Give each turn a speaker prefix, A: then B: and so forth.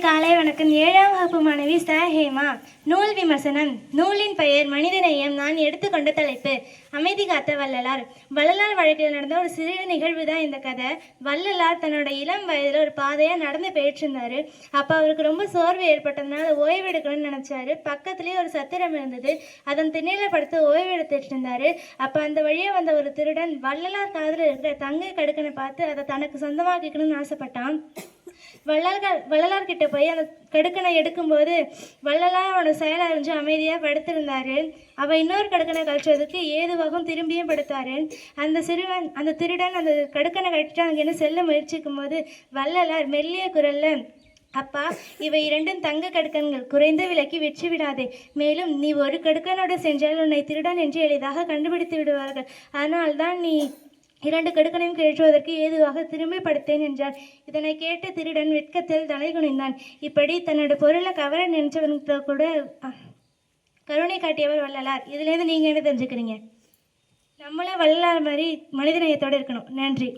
A: காலை வணக்கம். 7ஆம் வகுப்பு மாணவி ச. ஹேமா. நூல் விமர்சனம். நூலின் பெயர் மனிதநேயம். நான் எடுத்துக்கொண்ட தலைப்பு அமைதி காத்த வள்ளலார். வள்ளலார் வாழ்க்கையில் நடந்த ஒரு சிறு நிகழ்வு தான் இந்த கதை. வள்ளலார் தன்னோட இளம் வயதில் ஒரு பாதையாக நடந்து போயிட்டு இருந்தாரு. அப்போ அவருக்கு ரொம்ப சோர்வு ஏற்பட்டதுனால ஓய்வு எடுக்கணும்னு நினச்சாரு. பக்கத்துலேயே ஒரு சத்திரம் இருந்தது. அதன் திண்ணையில் படுத்து ஓய்வு எடுத்துட்டு இருந்தாரு. அப்போ அந்த வழியே வந்த ஒரு திருடன் வள்ளலார் காதில் இருக்கிற தங்க கடுக்கனை பார்த்து அதை தனக்கு சொந்தமாக்கிக்கணும்னு ஆசைப்பட்டான். வள்ளலார்கிட்ட போய் அந்த கடுக்கனை எடுக்கும்போது வள்ளலார் அவனோட செயலை அறிஞ்சு அமைதியாக படுத்திருந்தாரு. அவன் இன்னொரு கடுக்கனை கழிச்சதுக்கு ஏதுவாகவும் திரும்பியும் படுத்தாரு. அந்த திருடன் அந்த கடுக்கனை கழிச்சுட்டு அங்கேருந்து செல்ல முயற்சிக்கும் போது வள்ளலார் மெல்லிய குரல்ல, அப்பா, இவை இரண்டும் தங்க கடுக்கன்கள், குறைந்த விலைக்கு விற்று விடாதே. மேலும் நீ ஒரு கடுக்கனோடு சென்றால் உன்னை திருடன் என்று எளிதாக கண்டுபிடித்து விடுவார்கள். அதனால்தான் நீ 2 கடுக்கனையும் கிழற்றுவதற்கு ஏதுவாக திரும்பி படுத்தேன் என்றார். இதனை கேட்ட திருடன் வெட்கத்தில் தலை குனிந்தான். இப்படி தன்னோட பொருளை கவர நினைச்சவனுக்கு கூட கருணை காட்டியவர் வள்ளலார். இதுலேருந்து நீங்கள் என்ன தெரிஞ்சுக்கிறீங்க? நம்மளே வள்ளலார் மாதிரி மனிதநேயத்தோடு இருக்கணும். நன்றி.